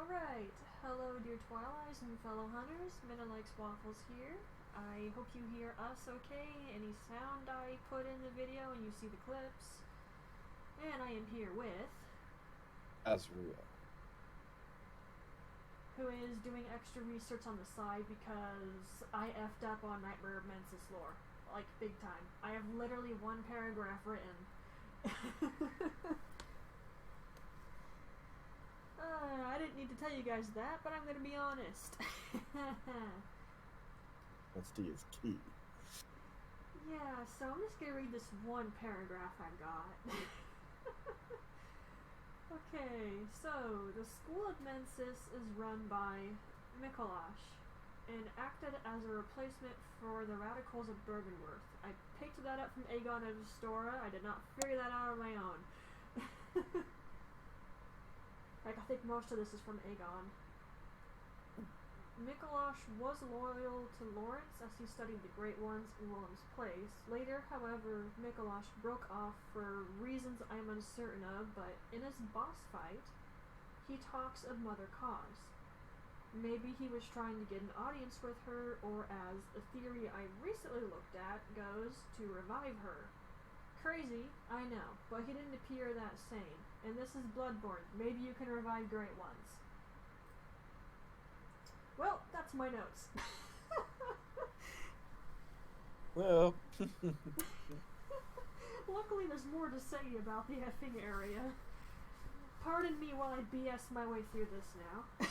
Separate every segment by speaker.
Speaker 1: Alright, hello dear Twilights and fellow hunters, Meta-Likes Waffles here. I hope you hear us okay, any sound I put in the video and you see the clips. And I am here with...
Speaker 2: Azrael.
Speaker 1: Who is doing extra research on the side because I effed up on Nightmare Mensis lore. Like, big time. I have literally one paragraph written. I didn't need to tell you guys that, but I'm going to be honest.
Speaker 2: Honesty is key.
Speaker 1: Yeah, so I'm just going to read this one paragraph I got. Okay, so the School of Mensis is run by Mikolash and acted as a replacement for the Radicals of Bergenworth. I picked that up from Aegon of Astora. I did not figure that out on my own. Like, I think most of this is from Aegon. Mikolash was loyal to Lawrence as he studied the Great Ones in Willem's place. Later, however, Mikolash broke off for reasons I am uncertain of, but in his boss fight, he talks of Mother Cause. Maybe he was trying to get an audience with her, or as a theory I recently looked at goes, to revive her. Crazy, I know, but he didn't appear that sane. And this is Bloodborne. Maybe you can revive Great Ones. Well, that's my notes.
Speaker 2: Well,
Speaker 1: Luckily there's more to say about the effing area. Pardon me while I BS my way through this now.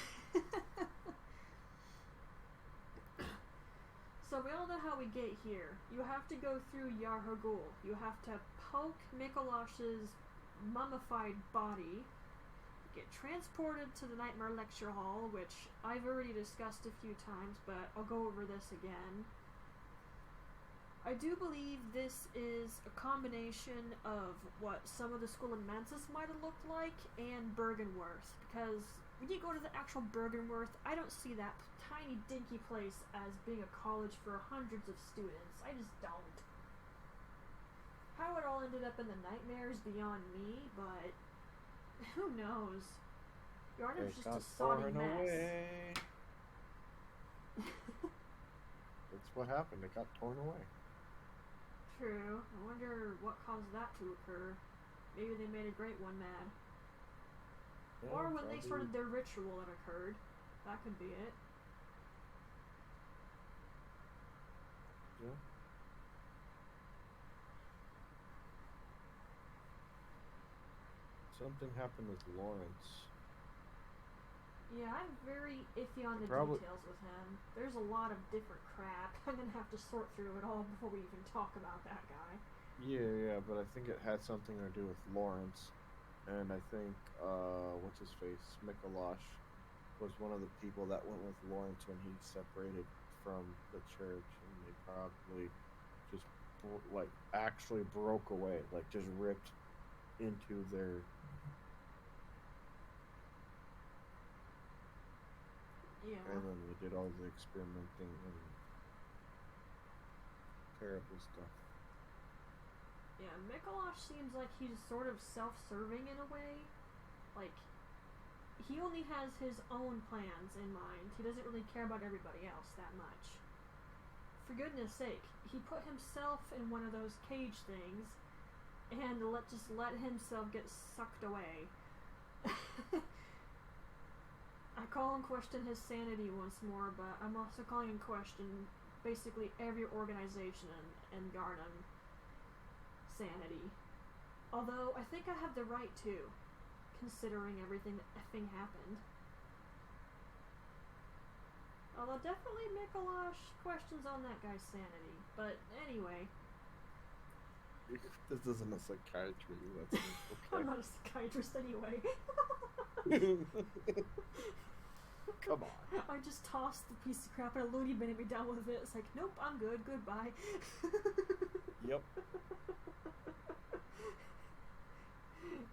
Speaker 1: So we all know how we get here. You have to go through Yarhagul. You have to poke Mikolash's mummified body, get transported to the Nightmare Lecture Hall, which I've already discussed a few times, but I'll go over this again. I do believe this is a combination of what some of the School of Mensis might have looked like and Bergenworth, because when you go to the actual Bergenworth, I don't see that tiny dinky place as being a college for hundreds of students. I just don't. How it all ended up in the nightmares beyond me, but who knows? Yharnam's just a soddy mess.
Speaker 2: That's what happened. It got torn away.
Speaker 1: True. I wonder what caused that to occur. Maybe they made a Great One mad. Yeah, or when they started their ritual, it occurred. That could be it.
Speaker 2: Yeah. Something happened with Lawrence.
Speaker 1: Yeah, I'm very iffy on the details with him. There's a lot of different crap. I'm gonna have to sort through it all before we even talk about that guy.
Speaker 2: Yeah, but I think it had something to do with Lawrence. And I think, what's his face? Mikolash was one of the people that went with Lawrence when he separated from the church. And they probably just, actually broke away. Like, just ripped into their...
Speaker 1: Yeah.
Speaker 2: And then they did all the experimenting and terrible stuff.
Speaker 1: Yeah, Mikolash seems like he's sort of self-serving in a way. Like, he only has his own plans in mind. He doesn't really care about everybody else that much. For goodness sake, he put himself in one of those cage things and just let himself get sucked away. I call in question his sanity once more, but I'm also calling in question basically every organization in Yharnam sanity. Although, I think I have the right to, considering everything that effing happened. Although definitely Mikolash questions on that guy's sanity. But anyway.
Speaker 2: This isn't a psychiatry. That's okay.
Speaker 1: I'm not a psychiatrist anyway.
Speaker 2: Come on.
Speaker 1: I just tossed the piece of crap in a loony bin and be done with it. It's like, nope, I'm good. Goodbye.
Speaker 2: Yep.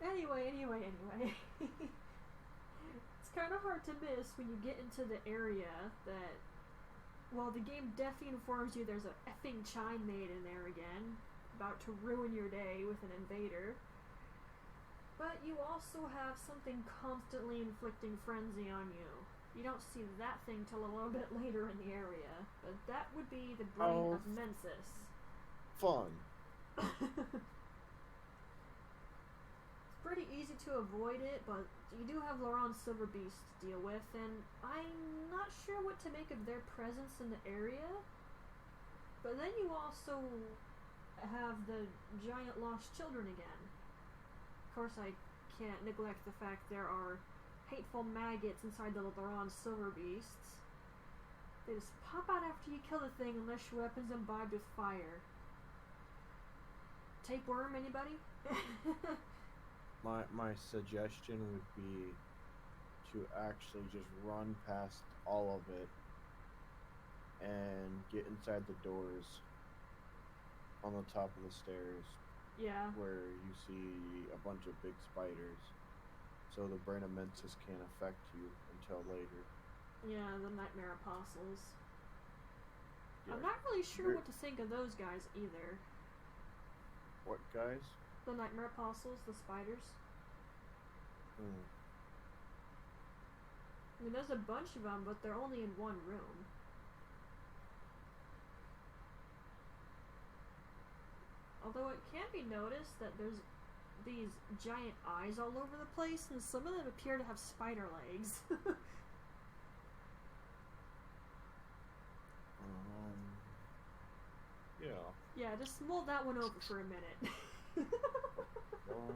Speaker 1: Anyway. It's kind of hard to miss when you get into the area that, well, the game definitely informs you there's a effing chime maid in there again, about to ruin your day with an invader. But you also have something constantly inflicting frenzy on you. You don't see that thing till a little bit later in the area, but that would be the brain of Mensis.
Speaker 2: Fun.
Speaker 1: It's pretty easy to avoid it, but you do have Laurent's Silver Beast to deal with, and I'm not sure what to make of their presence in the area. But then you also have the giant lost children again. Of course, I can't neglect the fact there are hateful maggots inside the Laurent's Silver Beasts. They just pop out after you kill the thing unless your weapon's imbibed with fire. Tapeworm, anybody?
Speaker 2: My suggestion would be to actually just run past all of it and get inside the doors on the top of the stairs.
Speaker 1: Yeah.
Speaker 2: Where you see a bunch of big spiders. So the brain of Mensis can't affect you until later.
Speaker 1: Yeah, the Nightmare Apostles.
Speaker 2: Yeah.
Speaker 1: I'm not really sure what to think of those guys either.
Speaker 2: What guys?
Speaker 1: The Nightmare Apostles, the spiders. I mean, there's a bunch of them, but they're only in one room. Although it can be noticed that there's these giant eyes all over the place, and some of them appear to have spider legs.
Speaker 2: Yeah.
Speaker 1: Yeah, just mull that one over for a minute.
Speaker 2: Well,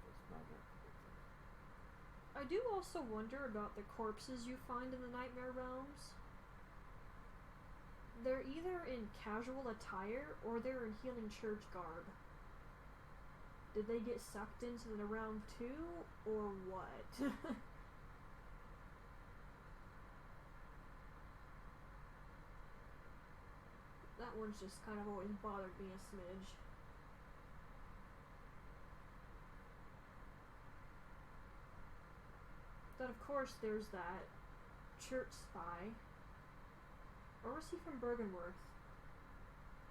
Speaker 2: that's not it.
Speaker 1: I do also wonder about the corpses you find in the Nightmare Realms. They're either in casual attire or they're in healing church garb. Did they get sucked into the realm too, or what? That one's just kind of always bothered me a smidge. Then of course there's that church spy. Or was he from Bergenworth?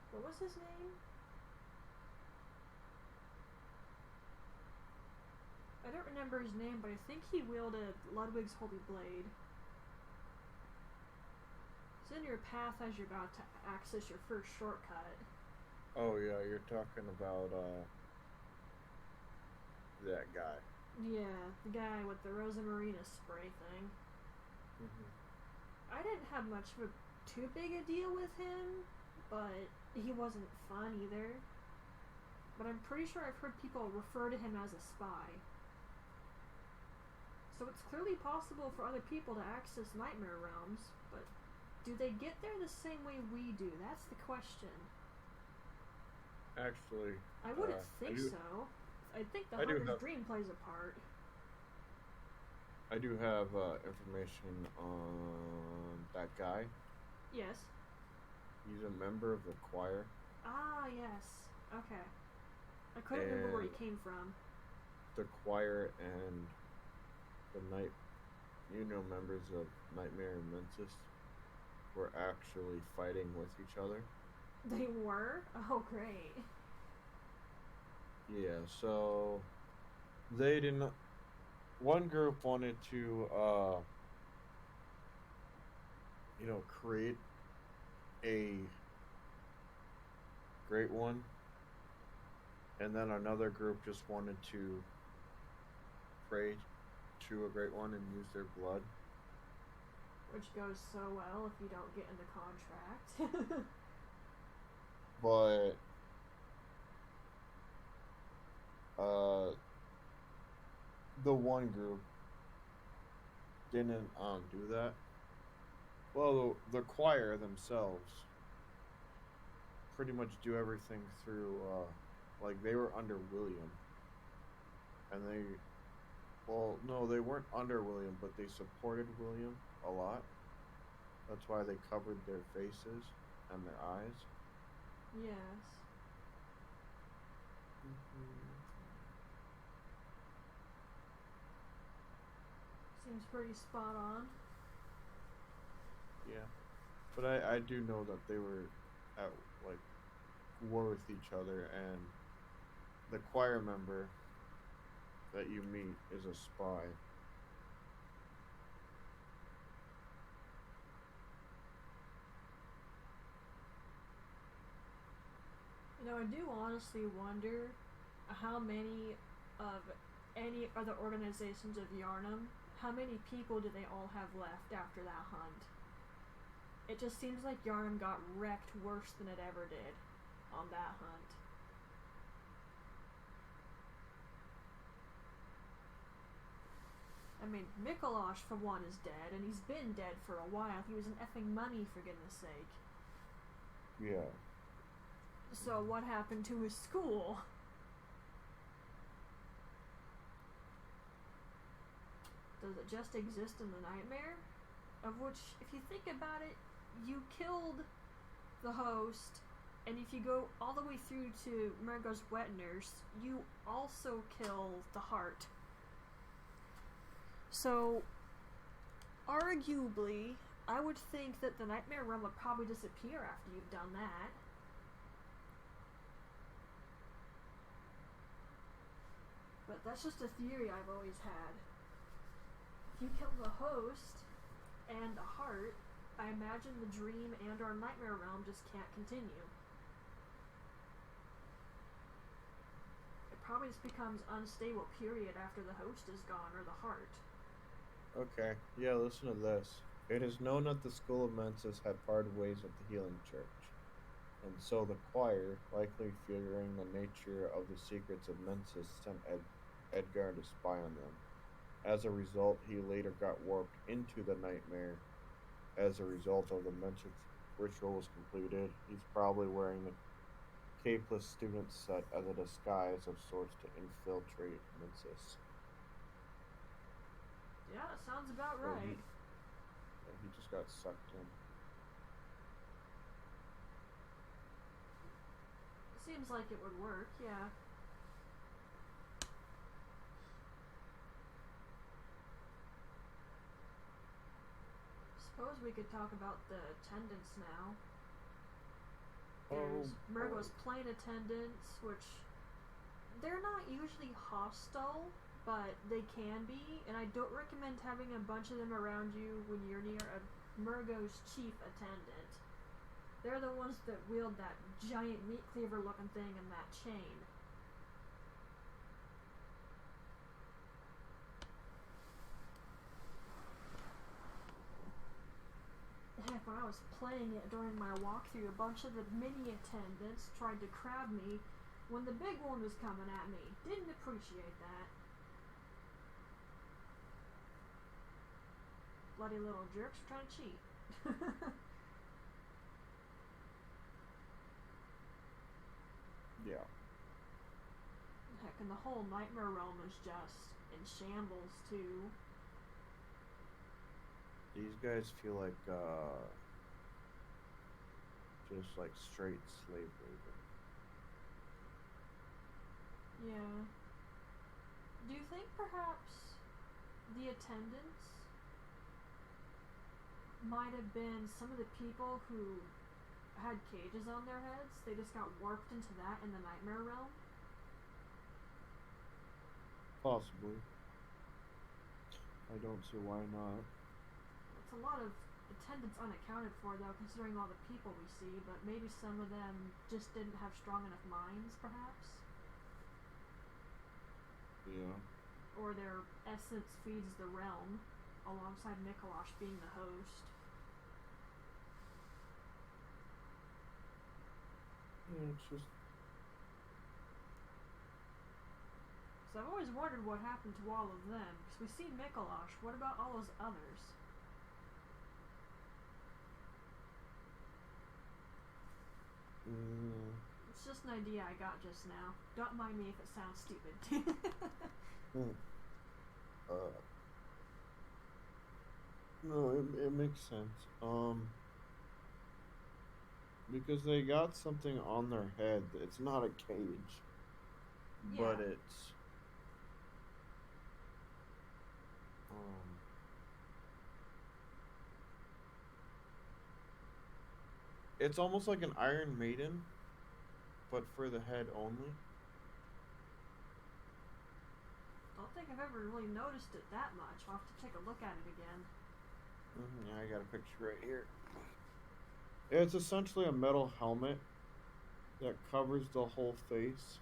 Speaker 1: What was his name? I don't remember his name, but I think he wielded Ludwig's Holy Blade. It's in your path as you're about to access your first shortcut.
Speaker 2: Oh yeah, you're talking about that guy.
Speaker 1: Yeah, the guy with the Rosa Marina spray thing. I didn't have much of a too big a deal with him, but he wasn't fun either. But I'm pretty sure I've heard people refer to him as a spy. So it's clearly possible for other people to access Nightmare Realms, but do they get there the same way we do? That's the question.
Speaker 2: Actually,
Speaker 1: I wouldn't think so. I think the Hunter's Dream plays a part.
Speaker 2: I do have information on that guy.
Speaker 1: Yes.
Speaker 2: He's a member of the choir.
Speaker 1: Ah, yes. Okay. I couldn't remember where he came from.
Speaker 2: The choir and the members of Nightmare and Mensis were actually fighting with each other.
Speaker 1: They were? Oh, great.
Speaker 2: Yeah, so they didn't. One group wanted to, create a great one, and then another group just wanted to pray to a great one and use their blood.
Speaker 1: Which goes so well if you don't get in the contract.
Speaker 2: But the one group didn't do that. Well, the choir themselves pretty much do everything through they were under William, and they weren't under William, but they supported William a lot. That's why they covered their faces and their eyes.
Speaker 1: Yes. Seems pretty spot on.
Speaker 2: Yeah, but I do know that they were at war with each other, and the choir member that you meet is a spy.
Speaker 1: I do honestly wonder how many of any other organizations of Yharnam, how many people do they all have left after that hunt? It just seems like Yharnam got wrecked worse than it ever did on that hunt. I mean, Mikolosh, for one, is dead, and he's been dead for a while. He was an effing mummy, for goodness sake.
Speaker 2: Yeah.
Speaker 1: So what happened to his school? Does it just exist in the nightmare? Of which, if you think about it, you killed the host, and if you go all the way through to Murgo's wet nurse, you also kill the heart. So, arguably, I would think that the nightmare realm would probably disappear after you've done that. But that's just a theory I've always had. If you kill the host and the heart, I imagine the dream and our nightmare realm just can't continue. It probably just becomes unstable period after the host is gone or the heart.
Speaker 2: Okay, yeah, listen to this. It is known that the school of Menses had parted ways with the healing church, and so the choir, likely figuring the nature of the secrets of Menses, sent Edgar to spy on them. As a result, he later got warped into the nightmare. As a result of the Menses ritual was completed, he's probably wearing the capeless student set as a disguise of sorts to infiltrate Menses.
Speaker 1: Yeah, that sounds about right.
Speaker 2: He just got sucked in.
Speaker 1: Seems like it would work, yeah. Suppose we could talk about the attendants now. There's Murgo's plane attendants, which they're not usually hostile, but they can be, and I don't recommend having a bunch of them around you when you're near a Murgo's Chief Attendant. They're the ones that wield that giant meat cleaver looking thing and that chain. Heck, when I was playing it during my walkthrough, a bunch of the mini attendants tried to crab me when the big one was coming at me. Didn't appreciate that. Bloody little jerks are trying to cheat.
Speaker 2: Yeah.
Speaker 1: Heck, and the whole nightmare realm is just in shambles, too.
Speaker 2: These guys feel like, just like straight slave labor.
Speaker 1: Yeah. Do you think perhaps the attendants might have been some of the people who had cages on their heads? They just got warped into that in the nightmare realm?
Speaker 2: Possibly. I don't see why not.
Speaker 1: It's a lot of attendants unaccounted for, though, considering all the people we see, but maybe some of them just didn't have strong enough minds, perhaps?
Speaker 2: Yeah.
Speaker 1: Or their essence feeds the realm, alongside Mikolosh being the host.
Speaker 2: Yeah, it's just...
Speaker 1: So I've always wondered what happened to all of them, because we see Mikolosh, what about all those others? It's just an idea I got just now. Don't mind me if it sounds stupid.
Speaker 2: No, it makes sense. Because they got something on their head. It's not a cage, but it's almost like an Iron Maiden, but for the head only.
Speaker 1: Don't think I've ever really noticed it that much. I'll have to take a look at it again.
Speaker 2: Yeah, I got a picture right here. It's essentially a metal helmet that covers the whole face,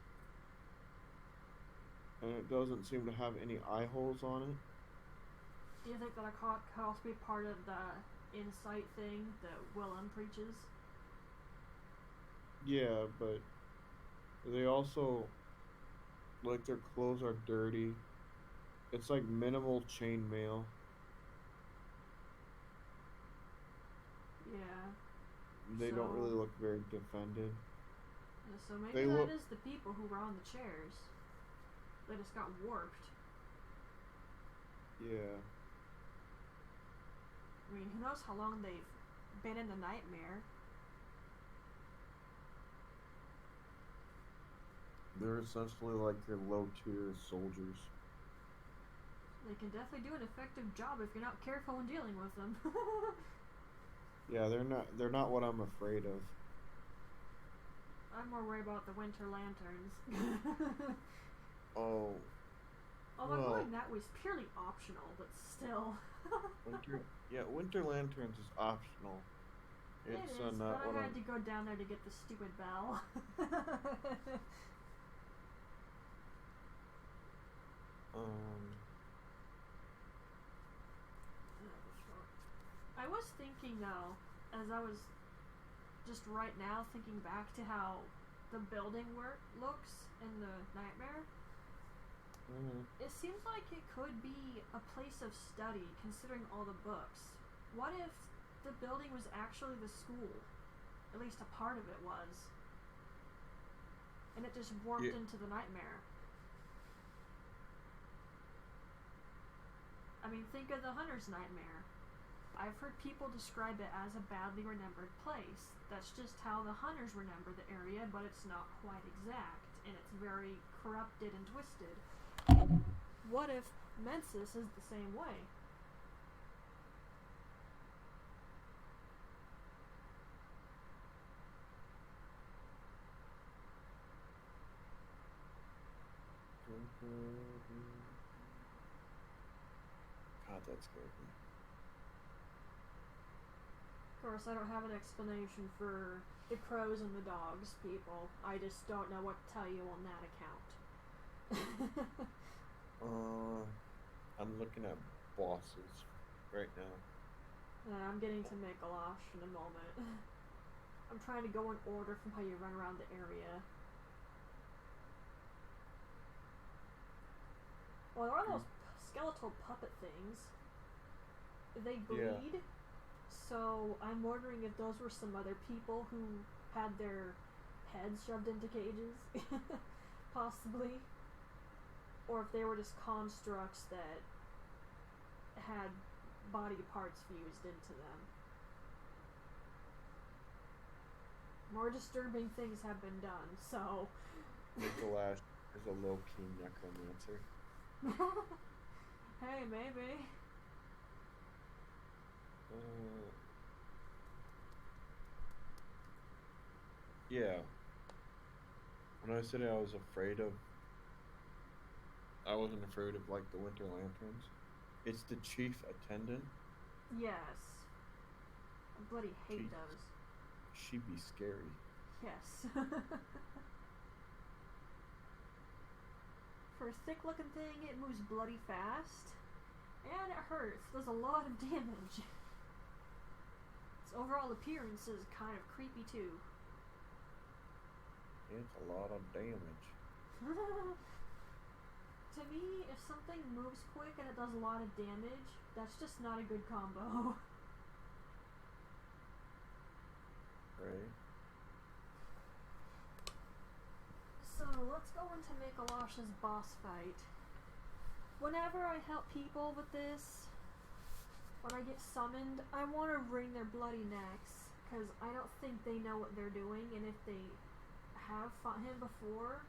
Speaker 2: and it doesn't seem to have any eye holes on it.
Speaker 1: Do you think that could also be part of the insight thing that Willem preaches?
Speaker 2: Yeah, but they also, like, their clothes are dirty. It's like minimal chainmail.
Speaker 1: Yeah.
Speaker 2: They don't really look very defended.
Speaker 1: Yeah, so maybe that is the people who were on the chairs. They just got warped.
Speaker 2: Yeah.
Speaker 1: I mean, who knows how long they've been in the nightmare.
Speaker 2: They're essentially like your low-tier soldiers.
Speaker 1: They can definitely do an effective job if you're not careful when dealing with them.
Speaker 2: Yeah, they're not what I'm afraid of.
Speaker 1: I'm more worried about the winter lanterns.
Speaker 2: Oh.
Speaker 1: Although going that was purely optional, but still.
Speaker 2: Winter lanterns is optional.
Speaker 1: It is, but I had to go down there to get the stupid bell. I was thinking though, as I was just right now thinking back to how the building looks in the nightmare, it seems like it could be a place of study considering all the books. What if the building was actually the school? At least a part of it was. And it just warped into the nightmare. I mean, think of the Hunter's Nightmare. I've heard people describe it as a badly remembered place. That's just how the Hunters remember the area, but it's not quite exact, and it's very corrupted and twisted. What if Mensis is the same way?
Speaker 2: God, that scared me.
Speaker 1: Of course, I don't have an explanation for the crows and the dogs, people. I just don't know what to tell you on that account.
Speaker 2: I'm looking at bosses right now.
Speaker 1: I'm getting to Mikolash in a moment. I'm trying to go in order from how you run around the area. Well, there are those skeletal puppet things. They bleed, so I'm wondering if those were some other people who had their heads shoved into cages, possibly. Or if they were just constructs that had body parts fused into them. More disturbing things have been done, so...
Speaker 2: Mikolash is a low-key necromancer.
Speaker 1: Hey, maybe.
Speaker 2: Yeah. When I said I wasn't afraid of like the winter lanterns. It's the Chief Attendant.
Speaker 1: Yes. I bloody hate those.
Speaker 2: She'd be scary.
Speaker 1: Yes. For a thick looking thing, it moves bloody fast. And it hurts. Does a lot of damage. Its overall appearance is kind of creepy too.
Speaker 2: It's a lot of damage.
Speaker 1: To me, if something moves quick and it does a lot of damage, that's just not a good combo.
Speaker 2: Right.
Speaker 1: So, let's go into Mikolash's boss fight. Whenever I help people with this, when I get summoned, I want to wring their bloody necks, because I don't think they know what they're doing, and if they have fought him before,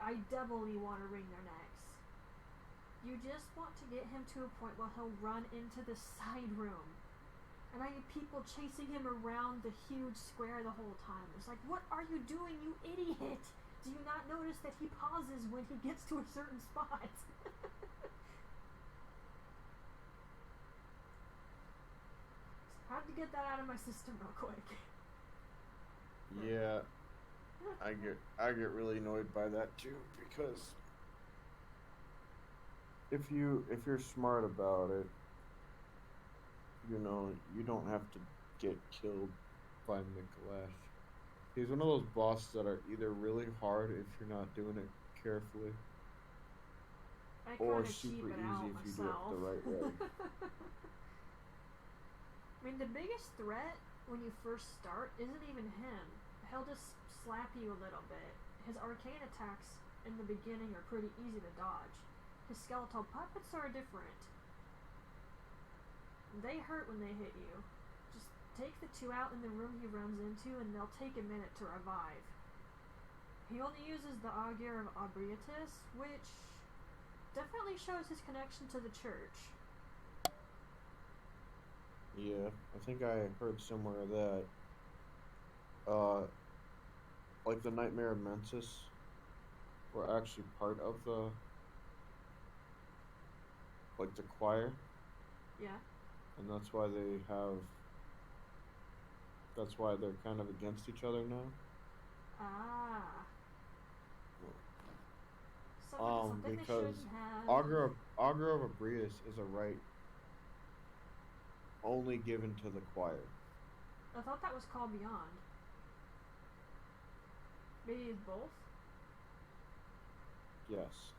Speaker 1: I doubly want to wring their necks. You just want to get him to a point where he'll run into the side room And I need people chasing him around the huge square the whole time. It's like, what are you doing, you idiot? Do you not notice that he pauses when he gets to a certain spot? Had to get that out of my system real quick.
Speaker 2: Yeah, I get really annoyed by that too, because if you're smart about it, you know, you don't have to get killed by Mikolash. He's one of those bosses that are either really hard if you're not doing it carefully, or super easy if you do it the right way.
Speaker 1: I mean, the biggest threat when you first start isn't even him. He'll just slap you a little bit. His arcane attacks in the beginning are pretty easy to dodge. His skeletal puppets are different. They hurt when they hit you. Just take the two out in the room he runs into and they'll take a minute to revive. He only uses the Augur of Abriatus, which definitely shows his connection to the church.
Speaker 2: Yeah, I think I heard somewhere that, like the Nightmare of Mensis were actually part of the, like the choir.
Speaker 1: Yeah.
Speaker 2: And that's why they're kind of against each other now.
Speaker 1: Ah.
Speaker 2: Because
Speaker 1: they shouldn't have.
Speaker 2: Augur of Abrius is a right only given to the choir.
Speaker 1: I thought that was called Beyond. Maybe it's both?
Speaker 2: Yes.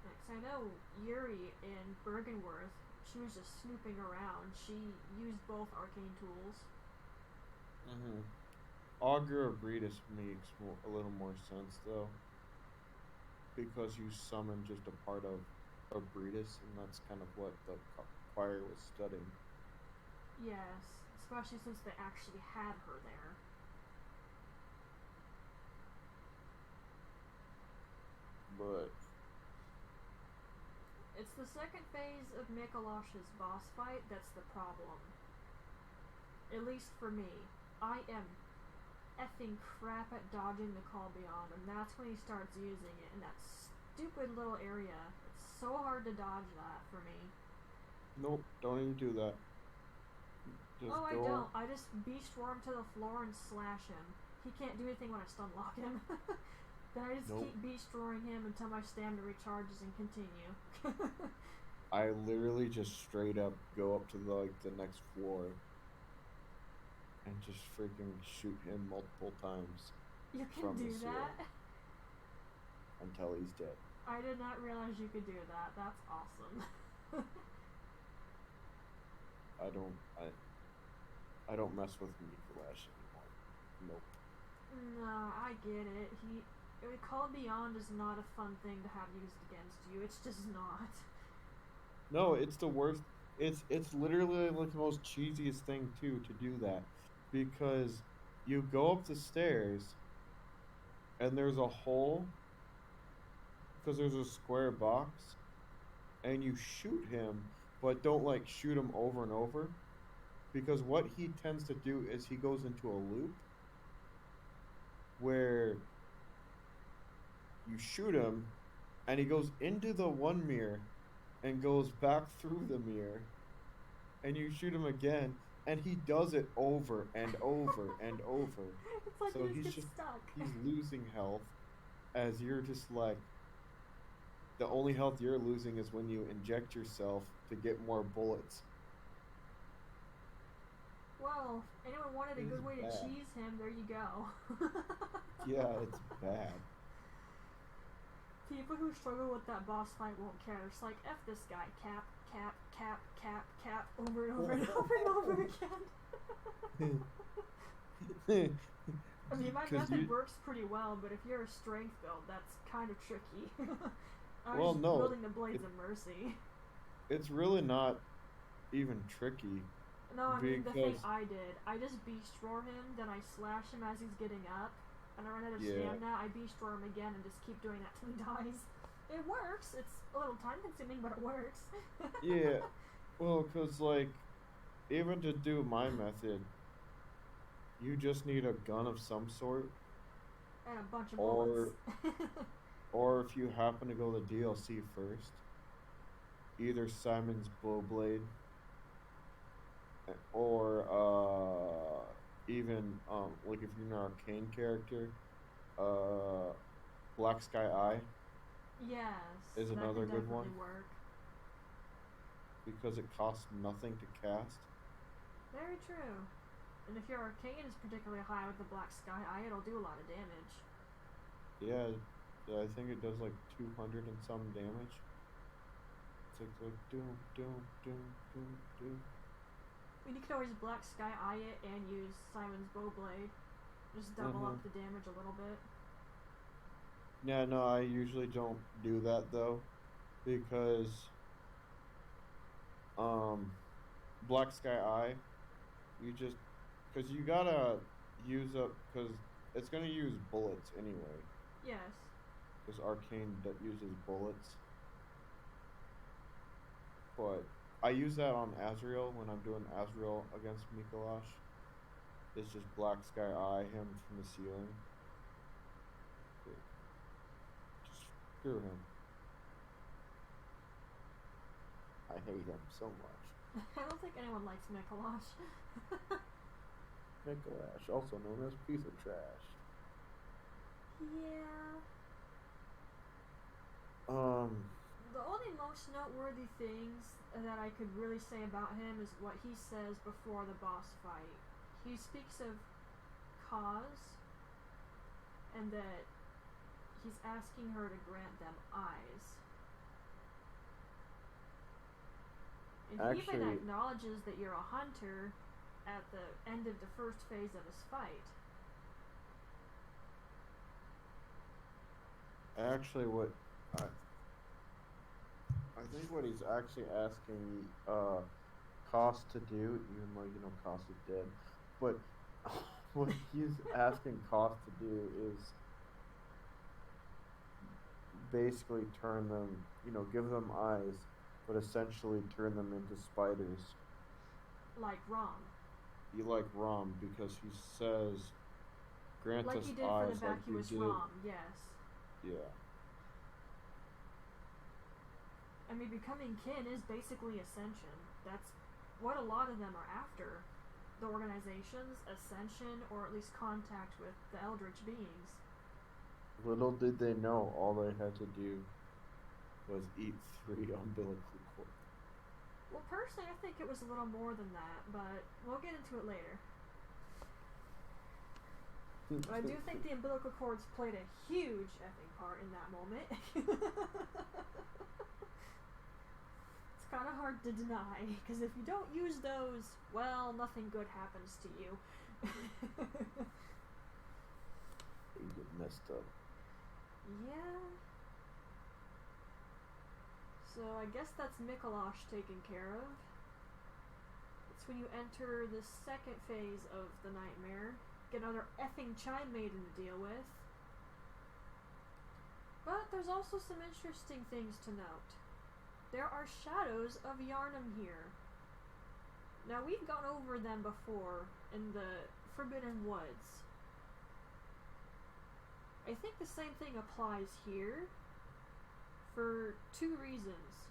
Speaker 1: Because I know Yuri in Bergenworth, she was just snooping around. She used both arcane tools.
Speaker 2: Mm-hmm. Augur of Abrius makes a little more sense, though. Because you summon just a part of Abrius, and that's kind of what the choir was studying.
Speaker 1: Yes, especially since they actually had her there.
Speaker 2: But
Speaker 1: it's the second phase of Mikolash's boss fight that's the problem. At least for me. I am effing crap at dodging the Call Beyond, and that's when he starts using it in that stupid little area. It's so hard to dodge that for me.
Speaker 2: Nope, don't even do that.
Speaker 1: I don't. I just beast roar him to the floor and slash him. He can't do anything when I stun lock him. Then I just keep beast roaring him until my stamina recharges and continue.
Speaker 2: I literally just straight up go up to the next floor and just freaking shoot him multiple times.
Speaker 1: You can do that?
Speaker 2: Until he's dead.
Speaker 1: I did not realize you could do that. That's awesome.
Speaker 2: I don't mess with Mikolash anymore. Nope.
Speaker 1: No, I get it. Call Beyond is not a fun thing to have used against you. It's just not.
Speaker 2: No, it's the worst. It's literally like the most cheesiest thing too to do that, because you go up the stairs and there's a hole because there's a square box, and you shoot him, but don't like shoot him over and over, because what he tends to do is he goes into a loop where you shoot him and he goes into the one mirror and goes back through the mirror, and you shoot him again, and he does it over and over and over.
Speaker 1: It's like
Speaker 2: so
Speaker 1: he's just stuck.
Speaker 2: He's losing health, as you're just like, the only health you're losing is when you inject yourself to get more bullets.
Speaker 1: Well, anyone wanted a good way to cheese him, there you go.
Speaker 2: Yeah, it's bad.
Speaker 1: People who struggle with that boss fight won't care. It's like, F this guy, cap, cap, cap, cap, cap, over and over and over and over again. I mean, my method works pretty well, but if you're a strength build, that's kind of tricky. I was building the Blades of Mercy.
Speaker 2: It's really not even tricky.
Speaker 1: No, I mean, the thing I did, I just beast roar him, then I slash him as he's getting up, and I run out of stamina, I beast roar him again and just keep doing that till he dies. It works. It's a little time consuming, but it works.
Speaker 2: Yeah. Well, because, like, even to do my method, you just need a gun of some sort,
Speaker 1: And a bunch of
Speaker 2: or
Speaker 1: bullets.
Speaker 2: or if you happen to go the DLC first, either Simon's Blowblade or even like if you're an arcane character, uh Black Sky Eye
Speaker 1: Yes,
Speaker 2: is
Speaker 1: that
Speaker 2: another
Speaker 1: can
Speaker 2: good one
Speaker 1: definitely work.
Speaker 2: because it costs nothing to cast.
Speaker 1: Very true. And if your arcane is particularly high with the Black Sky Eye, it'll do a lot of damage.
Speaker 2: Yeah, I think it does like 200 and some damage. It's like doom, doom, doom, doom, doom.
Speaker 1: I mean, you could always Black Sky Eye it and use Simon's Bowblade. Just double up the damage a little bit.
Speaker 2: Yeah, no, I usually don't do that though, because Black Sky Eye, you just because you gotta use up because it's gonna use bullets anyway.
Speaker 1: Yes.
Speaker 2: Because arcane that uses bullets. But I use that on Azrael when I'm doing Azrael against Mikolash. It's just Black Sky Eye him from the ceiling. Just screw him. I hate him so much.
Speaker 1: I don't think anyone likes Mikolash.
Speaker 2: Mikolash, also known as piece of trash.
Speaker 1: Yeah. The only most noteworthy things that I could really say about him is what he says before the boss fight. He speaks of cause, and that he's asking her to grant them eyes. And he even
Speaker 2: Actually-
Speaker 1: acknowledges that you're a hunter at the end of the first phase of his fight.
Speaker 2: Actually, what I think what he's actually asking Cost to do, even though you know Cost is dead, but what he's asking Cost to do is basically turn them, give them eyes, but essentially turn them into spiders.
Speaker 1: Like Rom.
Speaker 2: You like Rom because he says, grant
Speaker 1: Like
Speaker 2: us
Speaker 1: he did
Speaker 2: eyes
Speaker 1: for the
Speaker 2: like you
Speaker 1: vacuous
Speaker 2: did.
Speaker 1: Rom, yes.
Speaker 2: Yeah.
Speaker 1: I mean, becoming kin is basically ascension. That's what a lot of them are after. The organization's ascension, or at least contact with the Eldritch beings.
Speaker 2: Little did they know all they had to do was eat 3 umbilical cords.
Speaker 1: Well, personally, I think it was a little more than that, but we'll get into it later. But I do think the umbilical cords played a huge effing part in that moment. It's kind of hard to deny, because if you don't use those, well, nothing good happens to you.
Speaker 2: You get messed up.
Speaker 1: Yeah. So I guess that's Mikolash taken care of. It's when you enter the second phase of the nightmare. Get another effing Chime Maiden to deal with. But there's also some interesting things to note. There are shadows of Yharnam here. Now we've gone over them before in the Forbidden Woods. I think the same thing applies here for 2 reasons.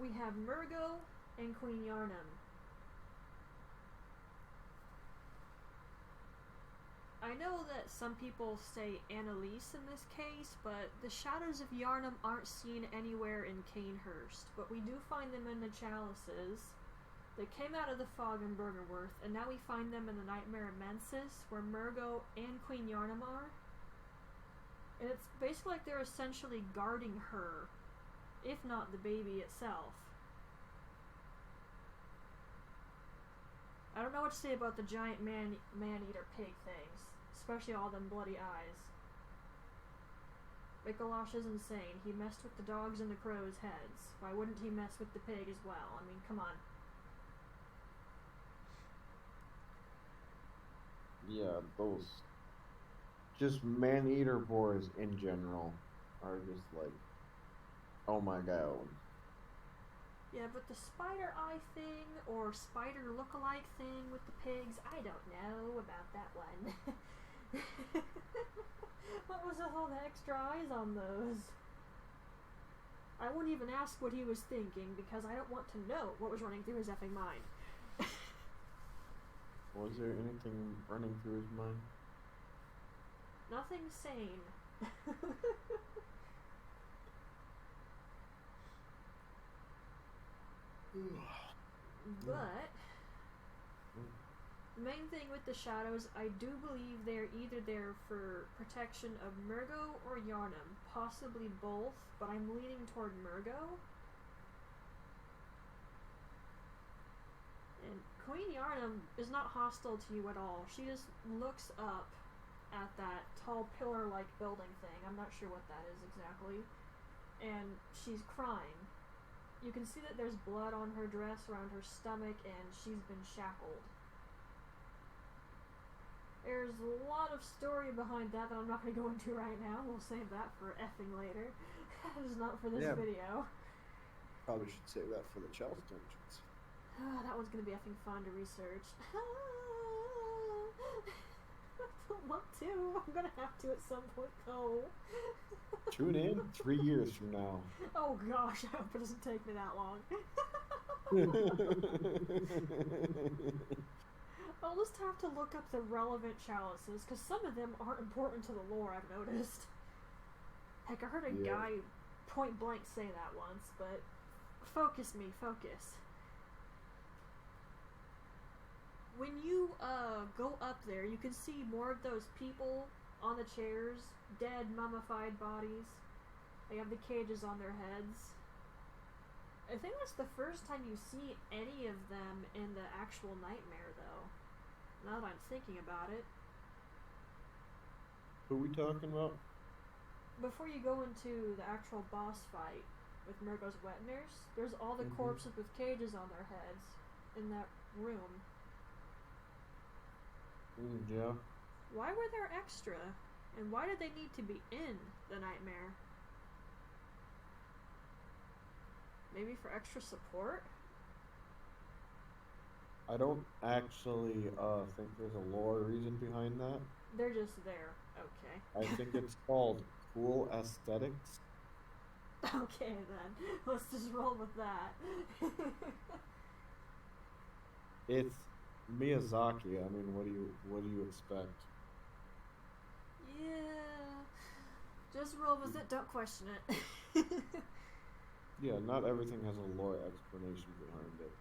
Speaker 1: We have Murgo and Queen Yharnam. I know that some people say Annalise in this case, but the shadows of Yharnam aren't seen anywhere in Canehurst, but we do find them in the chalices. They came out of the fog in Bergenworth, and now we find them in the Nightmare of Mensis, where Murgo and Queen Yharnam are. And it's basically like they're essentially guarding her, if not the baby itself. I don't know what to say about the giant man-eater pig things, especially all them bloody eyes. Mikolash is insane. He messed with the dogs and the crows' heads. Why wouldn't he mess with the pig as well? I mean, come on.
Speaker 2: Yeah, those just man-eater boars in general are just like, oh my god.
Speaker 1: Yeah, but the spider eye thing or spider look-alike thing with the pigs, I don't know about that one. What was with all the extra eyes on those? I wouldn't even ask what he was thinking because I don't want to know what was running through his effing mind.
Speaker 2: Was there anything running through his mind?
Speaker 1: Nothing sane. But the main thing with the shadows, I do believe they're either there for protection of Murgo or Yharnam. Possibly both, but I'm leaning toward Murgo. And Queen Yharnam is not hostile to you at all. She just looks up at that tall pillar-like building thing. I'm not sure what that is exactly. And she's crying. You can see that there's blood on her dress, around her stomach, and she's been shackled. There's a lot of story behind that I'm not going to go into right now. We'll save that for effing later. That is not for this video.
Speaker 2: Probably should save that for the Chalice Dungeons.
Speaker 1: That one's going to be effing fun to research. I don't want to. I'm going to have to at some point go.
Speaker 2: Tune in 3 years from now.
Speaker 1: Oh gosh, I hope it doesn't take me that long. I'll just have to look up the relevant chalices, because some of them aren't important to the lore, I've noticed. Heck, I heard a guy point blank say that once, but focus me, focus. When you go up there, you can see more of those people on the chairs, dead, mummified bodies. They have the cages on their heads. I think that's the first time you see any of them in the actual nightmare, though. Now that I'm thinking about it.
Speaker 2: Who are we talking about?
Speaker 1: Before you go into the actual boss fight with Murgo's wet nurse, there's all the corpses with cages on their heads in that room.
Speaker 2: Yeah.
Speaker 1: Why were there extra? And why did they need to be in the nightmare? Maybe for extra support?
Speaker 2: I don't actually think there's a lore reason behind that.
Speaker 1: They're just there. Okay.
Speaker 2: I think it's called cool aesthetics.
Speaker 1: Okay then. Let's just roll with that.
Speaker 2: It's Miyazaki. I mean, what do you expect?
Speaker 1: Yeah. Just roll with it, don't question it.
Speaker 2: Yeah, not everything has a lore explanation behind it.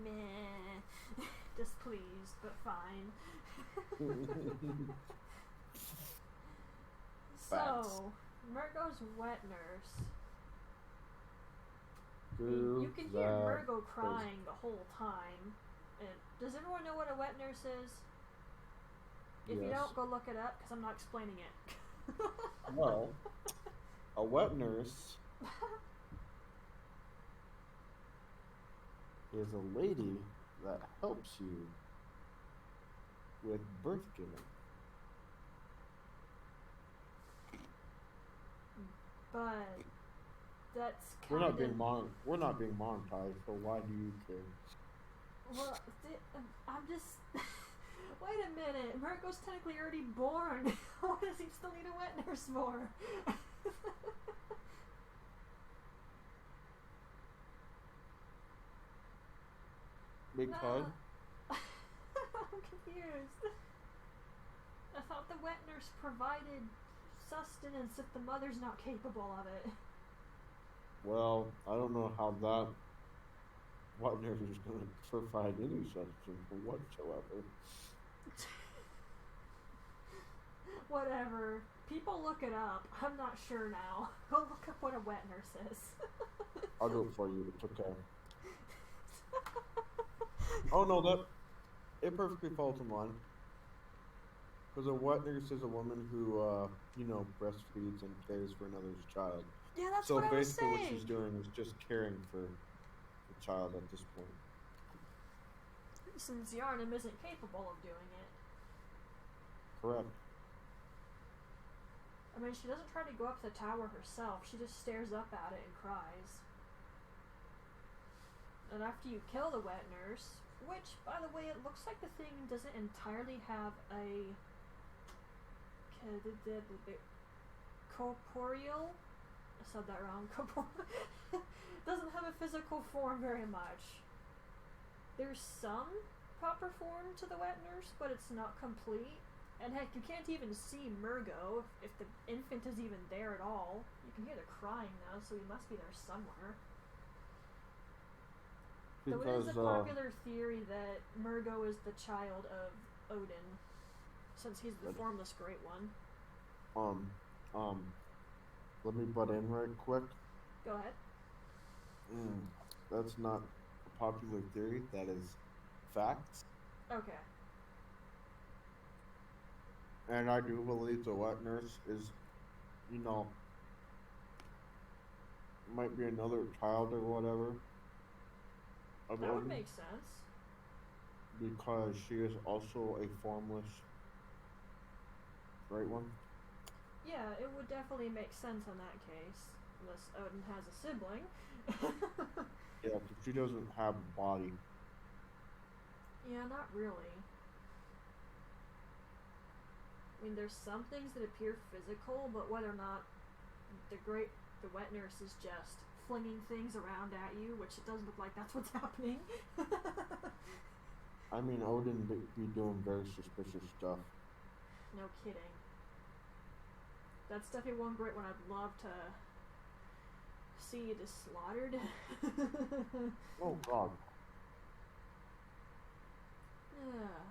Speaker 1: Meh. Displeased, but fine. So, Murgo's wet nurse. You can hear Murgo crying the whole time. And does everyone know what a wet nurse is? If you don't, go look it up, because I'm not explaining it.
Speaker 2: Well, a wet nurse is a lady that helps you with birth giving.
Speaker 1: But that's kind
Speaker 2: We're not
Speaker 1: of...
Speaker 2: We're not being monetized, so why do you care?
Speaker 1: Well, I'm just... Wait a minute. Murgo's technically already born. What does he still need a wet nurse for?
Speaker 2: Because?
Speaker 1: I'm confused. I thought the wet nurse provided sustenance if the mother's not capable of it.
Speaker 2: Well, I don't know how that wet nurse is going to provide any substance whatsoever.
Speaker 1: Whatever. People look it up. I'm not sure now. Go look up what a wet nurse is.
Speaker 2: I'll do it for you. It's okay. Oh no, it perfectly falls in line. Because a wet nurse is a woman who, breastfeeds and cares for another's child.
Speaker 1: Yeah, that's what I was saying.
Speaker 2: So basically what she's doing is just caring for the child at this point.
Speaker 1: Since Yharnam isn't capable of doing it.
Speaker 2: Correct.
Speaker 1: I mean, she doesn't try to go up the tower herself. She just stares up at it and cries. And after you kill the wet nurse, which, by the way, it looks like the thing doesn't entirely have a corporeal. I said that wrong. Doesn't have a physical form very much. There's some proper form to the wet nurse, but it's not complete. And heck, you can't even see Murgo if the infant is even there at all. You can hear the crying now, so he must be there somewhere. Though it is a popular theory that Murgo is the child of Odin, since he's the formless Great One.
Speaker 2: Let me butt in right quick.
Speaker 1: Go ahead.
Speaker 2: That's not a popular theory. That is facts.
Speaker 1: Okay.
Speaker 2: And I do believe the wet nurse is, might be another child or whatever.
Speaker 1: That would make sense.
Speaker 2: Because she is also a formless Great One.
Speaker 1: Yeah, it would definitely make sense in that case. Unless Odin has a sibling.
Speaker 2: Yeah, but she doesn't have a body.
Speaker 1: Yeah, not really. I mean, there's some things that appear physical, but whether or not the wet nurse is just flinging things around at you, which it does look like that's what's happening.
Speaker 2: I mean, Odin be doing very suspicious stuff.
Speaker 1: No kidding. That's definitely one great one I'd love to see it is slaughtered.
Speaker 2: Oh, God.
Speaker 1: Yeah.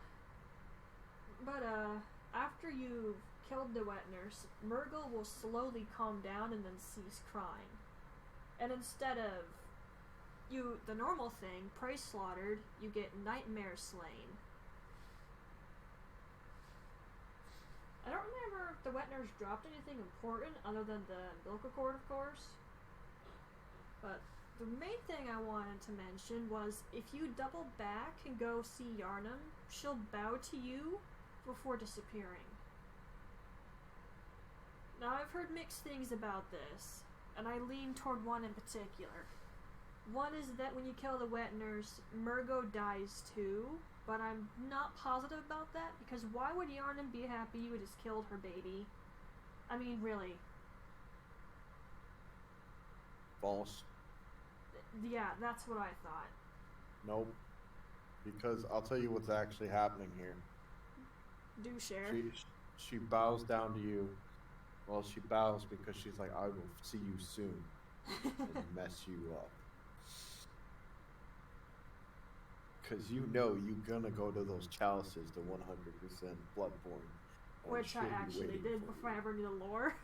Speaker 1: But, after you've killed the wet nurse, Murgle will slowly calm down and then cease crying. And instead of the normal thing, prey slaughtered, you get nightmare slain. I don't remember if the wet nurse dropped anything important other than the umbilical cord, of course. But the main thing I wanted to mention was if you double back and go see Yharnam, she'll bow to you before disappearing. Now, I've heard mixed things about this, and I lean toward one in particular. One is that when you kill the wet nurse, Murgo dies too, but I'm not positive about that, because why would Yharnam be happy you just killed her baby? I mean, really.
Speaker 2: False.
Speaker 1: Yeah, that's what I thought.
Speaker 2: Nope. Because I'll tell you what's actually happening here.
Speaker 1: Do share.
Speaker 2: She bows down to you. Well, she bows because she's like, I will see you soon and mess you up. Because you're gonna go to those chalices, the 100% Bloodborne.
Speaker 1: Which I actually did before I ever knew the lore.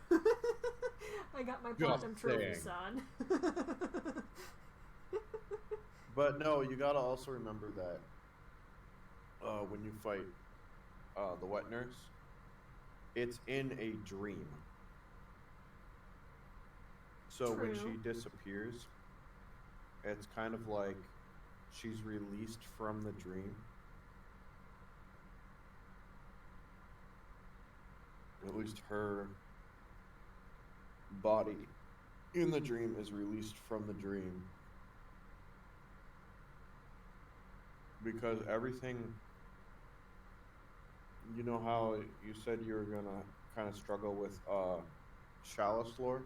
Speaker 1: I got my platinum trophy, son.
Speaker 2: But no, you gotta also remember that when you fight the wet nurse, it's in a dream. So when she disappears, it's kind of like she's released from the dream. At least her body in the dream is released from the dream. Because everything, you know how you said you were gonna kind of struggle with Chalice lore?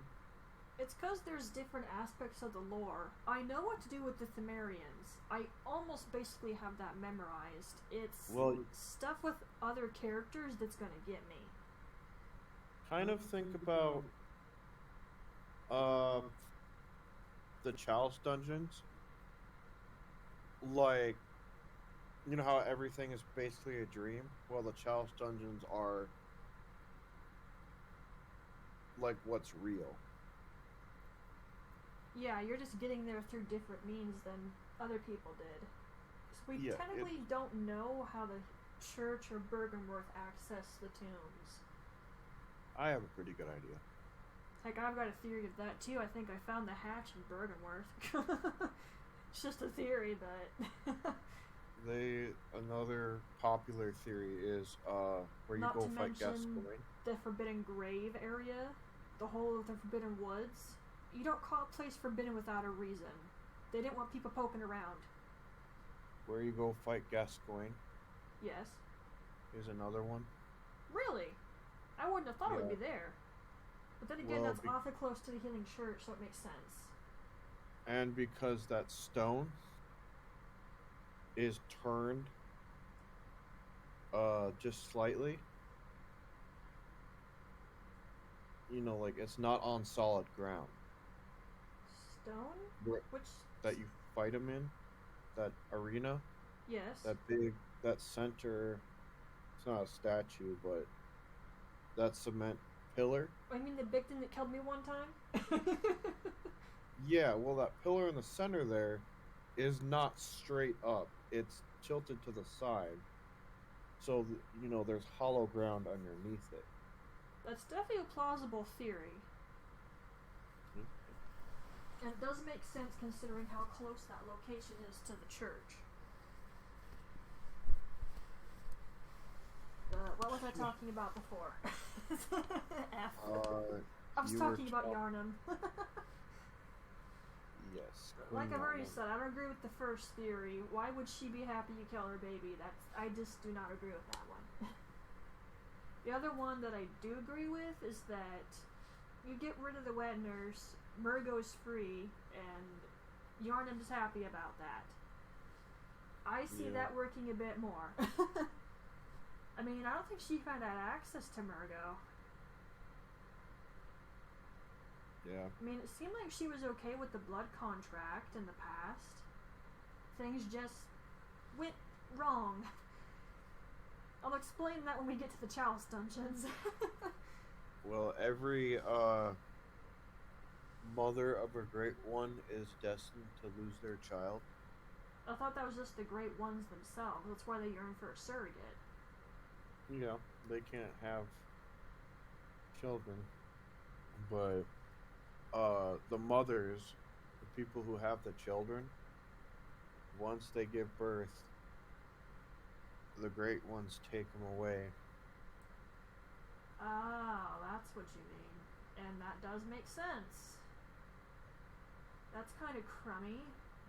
Speaker 1: It's because there's different aspects of the lore. I know what to do with the Themarians. I almost basically have that memorized. It's stuff with other characters that's gonna get me.
Speaker 2: Kind of think about the Chalice dungeons. Like, you know how everything is basically a dream? Well, the Chalice dungeons are like what's real.
Speaker 1: Yeah, you're just getting there through different means than other people did. So we technically don't know how the church or Bergenworth access the tombs.
Speaker 2: I have a pretty good idea.
Speaker 1: Heck, I've got a theory of that too. I think I found the hatch in Bergenworth. It's just a theory, but...
Speaker 2: Another popular theory is where you go fight Gascoigne.
Speaker 1: The Forbidden Grave area, the whole of the Forbidden Woods. You don't call a place forbidden without a reason. They didn't want people poking around.
Speaker 2: Where you go fight Gascoigne.
Speaker 1: Yes.
Speaker 2: Here's another one.
Speaker 1: Really? I wouldn't have thought it would
Speaker 2: Yeah.
Speaker 1: be there. But then again,
Speaker 2: Well,
Speaker 1: that's awfully close to the Healing Church, so it makes sense.
Speaker 2: And because that stone is turned just slightly, you know, like it's not on solid ground.
Speaker 1: Stone? Which?
Speaker 2: That you fight him in, that arena.
Speaker 1: Yes.
Speaker 2: That center. It's not a statue, but that cement pillar.
Speaker 1: I mean the big thing that killed me one time?
Speaker 2: Yeah, well, that pillar in the center there is not straight up. It's tilted to the side. So, you know, there's hollow ground underneath it.
Speaker 1: That's definitely a plausible theory. And it does make sense considering how close that location is to the church. What was I talking about before? F. I was talking about Yharnam.
Speaker 2: Yes.
Speaker 1: Like I've already said, I don't agree with the first theory. Why would she be happy you kill her baby? I just do not agree with that one. The other one that I do agree with is that you get rid of the wet nurse, Murgo's free, and Yharnam's happy about that. I see that working a bit more. I mean, I don't think she found out access to Murgo.
Speaker 2: Yeah.
Speaker 1: I mean, it seemed like she was okay with the blood contract in the past. Things just went wrong. I'll explain that when we get to the Chalice Dungeons.
Speaker 2: Well, every mother of a great one is destined to lose their child.
Speaker 1: I thought that was just the great ones themselves. That's why they yearn for a surrogate.
Speaker 2: Yeah, they can't have children. But the mothers, the people who have the children, once they give birth, the great ones take them away.
Speaker 1: Oh, that's what you mean. And that does make sense. That's kind of crummy,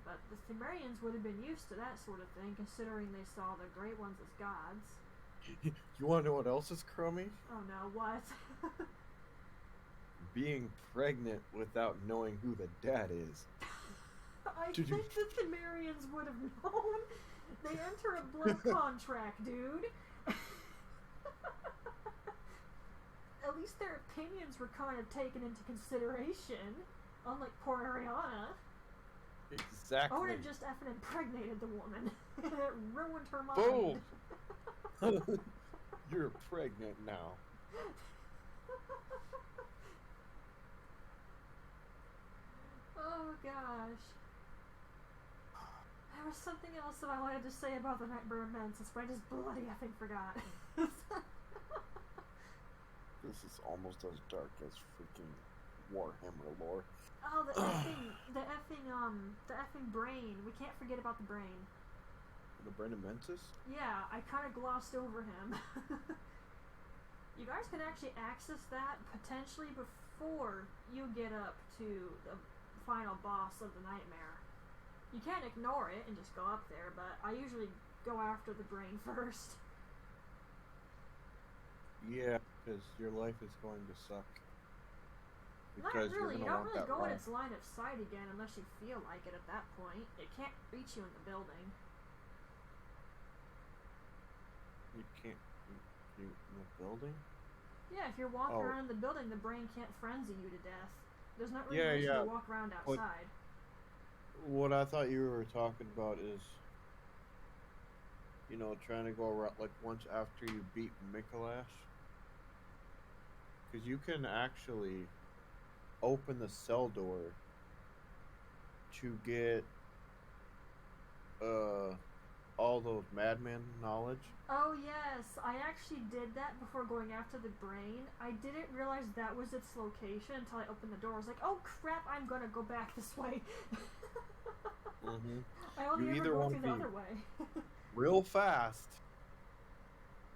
Speaker 1: but the Cimmerians would have been used to that sort of thing, considering they saw the great ones as gods.
Speaker 2: You want to know what else is crummy?
Speaker 1: Oh no, what?
Speaker 2: Being pregnant without knowing who the dad is.
Speaker 1: I think the Cimmerians would have known. They enter a blood contract, dude. At least their opinions were kind of taken into consideration, unlike poor Ariana.
Speaker 2: Exactly.
Speaker 1: I would have just effing impregnated the woman. It ruined her mind.
Speaker 2: Boom! You're pregnant now.
Speaker 1: Oh gosh. There was something else that I wanted to say about the Nightmare of Mensis, but I just bloody effing forgot.
Speaker 2: This is almost as dark as freaking Warhammer lore.
Speaker 1: Oh, the effing brain. We can't forget about the brain.
Speaker 2: The brain of Mensis?
Speaker 1: Yeah, I kind of glossed over him. You guys can actually access that potentially before you get up to the final boss of the nightmare. You can't ignore it and just go up there, but I usually go after the brain first.
Speaker 2: Yeah, because your life is going to suck.
Speaker 1: Not really. You don't really go in its line of sight again unless you feel like it at that point. It can't reach you in the building.
Speaker 2: You can't... You in the building?
Speaker 1: Yeah, if you're walking around the building, the brain can't frenzy you to death. There's not really a reason to walk around outside.
Speaker 2: What I thought you were talking about is, you know, trying to go around, like, once after you beat Mikolash. Because you can actually open the cell door to get all those madman knowledge.
Speaker 1: Oh yes, I actually did that before going after the brain. I didn't realize that was its location until I opened the door. I was like, oh crap, I'm gonna go back this way.
Speaker 2: Mm-hmm.
Speaker 1: I only ever go through the other way.
Speaker 2: Real fast,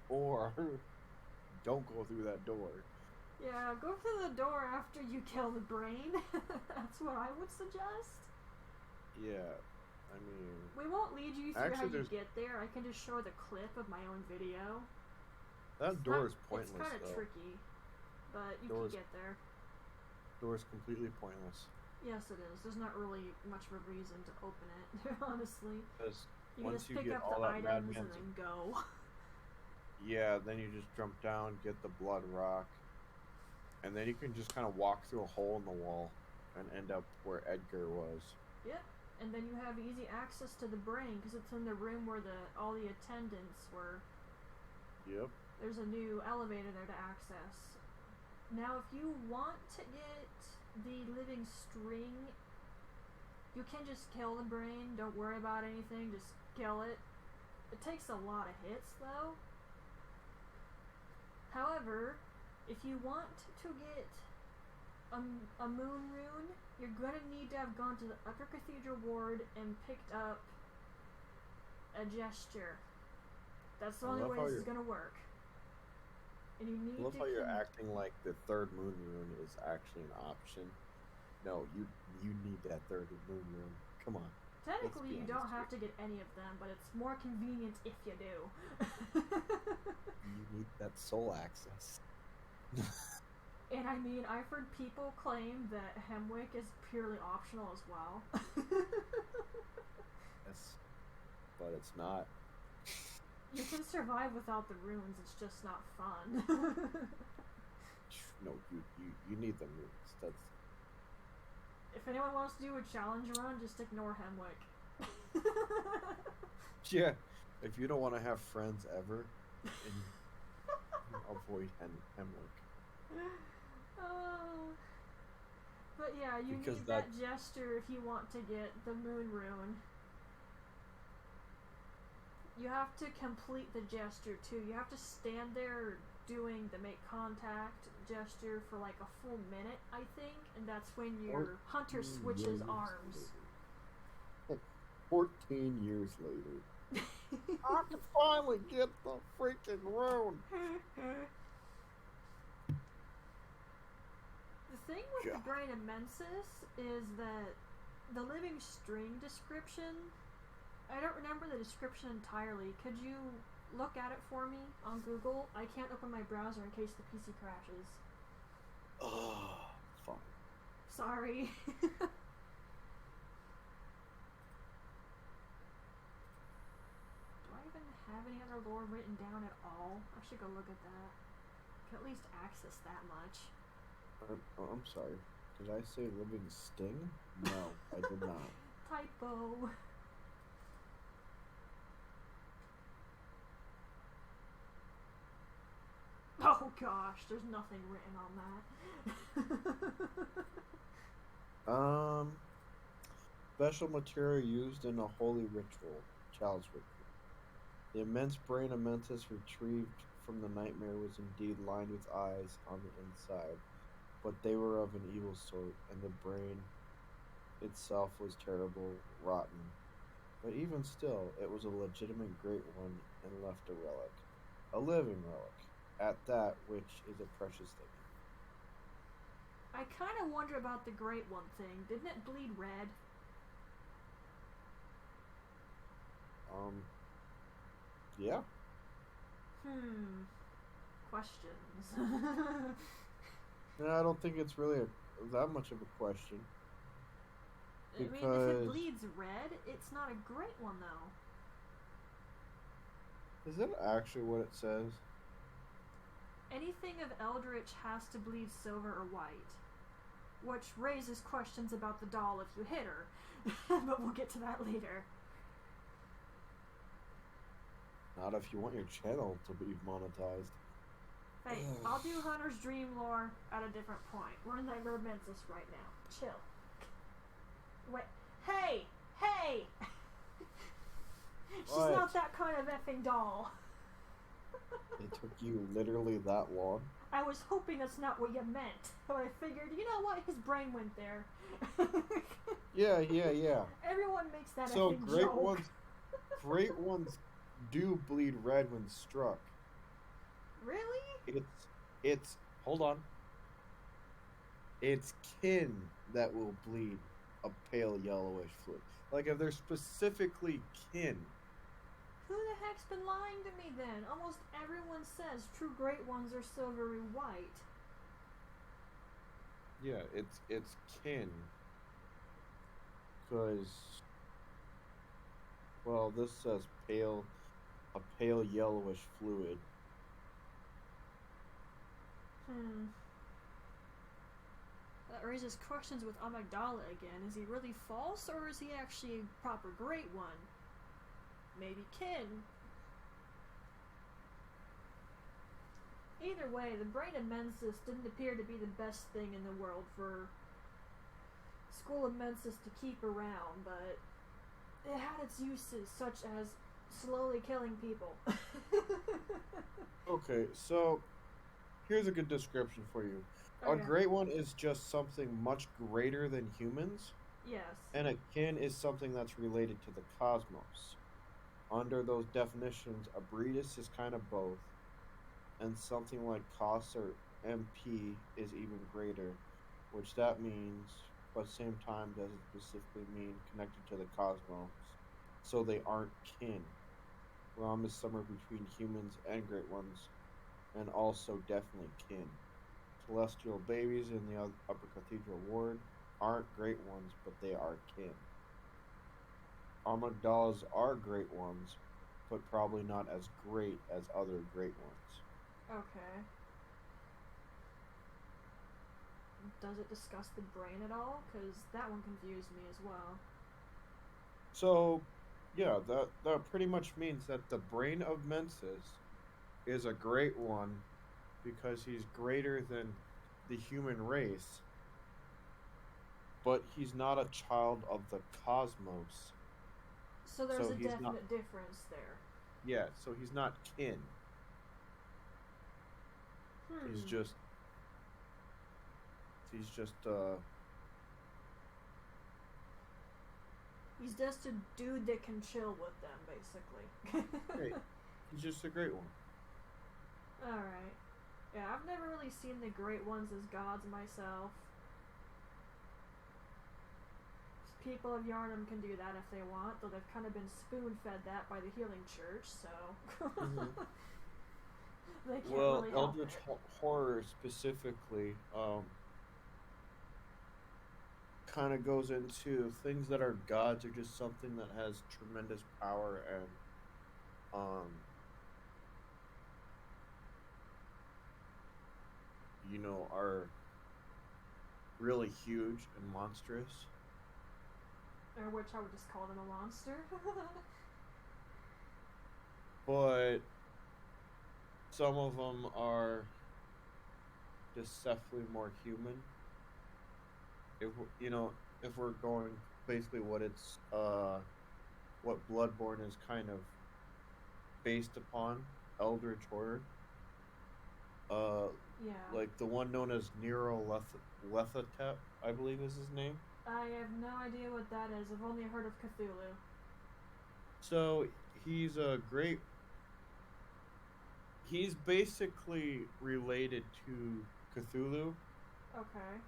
Speaker 2: or don't go through that door.
Speaker 1: Yeah, go through the door after you kill the brain. That's what I would suggest.
Speaker 2: Yeah, I mean...
Speaker 1: We won't lead you through how
Speaker 2: Actually,
Speaker 1: you get there. I can just show the clip of my own video.
Speaker 2: that door is pointless,
Speaker 1: It's kind of
Speaker 2: though.
Speaker 1: tricky, but you can get there.
Speaker 2: Door is completely pointless.
Speaker 1: Yes, it is. There's not really much of a reason to open it, honestly.
Speaker 2: Because
Speaker 1: You
Speaker 2: once
Speaker 1: just
Speaker 2: you
Speaker 1: pick
Speaker 2: get
Speaker 1: up
Speaker 2: all
Speaker 1: the
Speaker 2: that
Speaker 1: items
Speaker 2: Mad
Speaker 1: and then go.
Speaker 2: Yeah, then you just jump down, get the blood rock, and then you can just kind of walk through a hole in the wall and end up where Edgar was.
Speaker 1: Yep, and then you have easy access to the brain because it's in the room where all the attendants were.
Speaker 2: Yep.
Speaker 1: There's a new elevator there to access. Now, if you want to get the living string, you can just kill the brain. Don't worry about anything. Just kill it. It takes a lot of hits, though. However, if you want to get a moon rune, you're going to need to have gone to the Upper Cathedral Ward and picked up a gesture. That's the only way this is going to work. And you need
Speaker 2: I love how you're acting like the third moon rune is actually an option. No, you need that third moon rune. Come on.
Speaker 1: Technically, you don't have to get any of them, but it's more convenient if you do.
Speaker 2: You need that soul access.
Speaker 1: And I mean, I've heard people claim that Hemwick is purely optional as well.
Speaker 2: Yes, but it's not.
Speaker 1: You can survive without the runes, it's just not fun.
Speaker 2: No, you need the runes. That's...
Speaker 1: If anyone wants to do a challenge run, just ignore Hemwick.
Speaker 2: Yeah, if you don't want to have friends ever, avoid Hemwick.
Speaker 1: But yeah, you need that gesture if you want to get the moon rune. You have to complete the gesture too. You have to stand there doing the make contact gesture for like a full minute, I think, and that's when your hunter switches arms.
Speaker 2: Later. 14 years later. I can finally get the freaking rune!
Speaker 1: The thing with the brain of Mensis is that the living string description, I don't remember the description entirely. Could you look at it for me on Google? I can't open my browser in case the PC crashes.
Speaker 2: Oh, fine.
Speaker 1: Sorry. Do I even have any other lore written down at all? I should go look at that. I can at least access that much.
Speaker 2: I'm sorry. Did I say living sting? No, I did not.
Speaker 1: Typo. Oh gosh, there's nothing written on that.
Speaker 2: Special material used in a holy ritual. Child's ritual. The immense brain of Mensis retrieved from the nightmare was indeed lined with eyes on the inside, but they were of an evil sort, and the brain itself was terrible, rotten. But even still, it was a legitimate great one and left a relic. A living relic. At that, which is a precious thing.
Speaker 1: I kind of wonder about the Great One thing. Didn't it bleed red?
Speaker 2: Yeah.
Speaker 1: Questions.
Speaker 2: No, I don't think it's really that much of a question.
Speaker 1: I mean, if it bleeds red, it's not a great one, though.
Speaker 2: Is that actually what it says?
Speaker 1: Anything of Eldritch has to bleed silver or white. Which raises questions about the doll if you hit her. But we'll get to that later.
Speaker 2: Not if you want your channel to be monetized.
Speaker 1: Hey, I'll do Hunter's Dream lore at a different point. We're in Nightmare of Menses right now. Chill. Wait. Hey! Hey! She's not that kind of effing doll.
Speaker 2: It took you literally that long?
Speaker 1: I was hoping that's not what you meant. But I figured, you know what? His brain went there.
Speaker 2: Yeah.
Speaker 1: Everyone makes that
Speaker 2: so
Speaker 1: effing
Speaker 2: great
Speaker 1: joke.
Speaker 2: Great ones do bleed red when struck.
Speaker 1: Really?
Speaker 2: It's hold on. It's kin that will bleed a pale yellowish fluid. Like if they're specifically kin.
Speaker 1: Who the heck's been lying to me then? Almost everyone says true great ones are silvery white.
Speaker 2: Yeah, it's kin. Because, well, this says a pale yellowish fluid.
Speaker 1: That raises questions with Amygdala again. Is he really false, or is he actually a proper great one? Maybe kin. Either way, the brain of Mensis didn't appear to be the best thing in the world for School of Mensis to keep around, but it had its uses, such as slowly killing people.
Speaker 2: Okay, so here's a good description for you. A great one is just something much greater than humans.
Speaker 1: Yes.
Speaker 2: And a kin is something that's related to the cosmos. Under those definitions, a breedis is kind of both, and something like cos or MP is even greater, which that means, but at the same time doesn't specifically mean connected to the cosmos. So they aren't kin. Ram is somewhere between humans and great ones, and also definitely kin. Celestial babies in the Upper Cathedral Ward aren't great ones, but they are kin. Amygdalas are great ones, but probably not as great as other great ones.
Speaker 1: Okay. Does it discuss the brain at all? Because that one confused me as well.
Speaker 2: So, yeah, that pretty much means that the brain of Menses is a great one because he's greater than the human race, but he's not a child of the cosmos.
Speaker 1: So there's a definite difference there.
Speaker 2: Yeah, so he's not kin. He's just He's just
Speaker 1: a dude that can chill with them, basically.
Speaker 2: great. He's just a great one.
Speaker 1: Alright. Yeah, I've never really seen the great ones as gods myself. People of Yharnam can do that if they want, though they've kind of been spoon-fed that by the Healing Church, so... They can't really help
Speaker 2: Eldritch
Speaker 1: it.
Speaker 2: Horror specifically kind of goes into things that are gods are just something that has tremendous power and are really huge and monstrous.
Speaker 1: Or which I would just call them a monster.
Speaker 2: But some of them are just definitely more human. If we're going basically what Bloodborne is kind of based upon, Eldritch Horror.
Speaker 1: Yeah.
Speaker 2: Like the one known as Nero Lethatep, I believe is his name.
Speaker 1: I have no idea what that is. I've only heard of Cthulhu.
Speaker 2: So he's basically related to Cthulhu.
Speaker 1: Okay.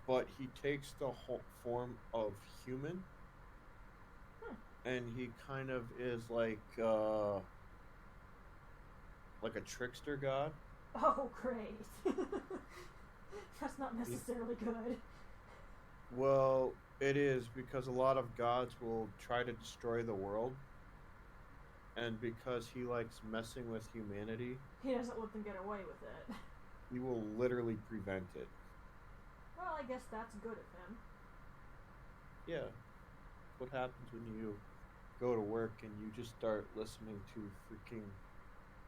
Speaker 2: But he takes the whole form of human. And he kind of is like a trickster god.
Speaker 1: Oh, great. That's not necessarily good.
Speaker 2: Well, it is, because a lot of gods will try to destroy the world. And because he likes messing with humanity,
Speaker 1: he doesn't let them get away with it.
Speaker 2: He will literally prevent it.
Speaker 1: Well, I guess that's good of him.
Speaker 2: Yeah. What happens when you go to work and you just start listening to freaking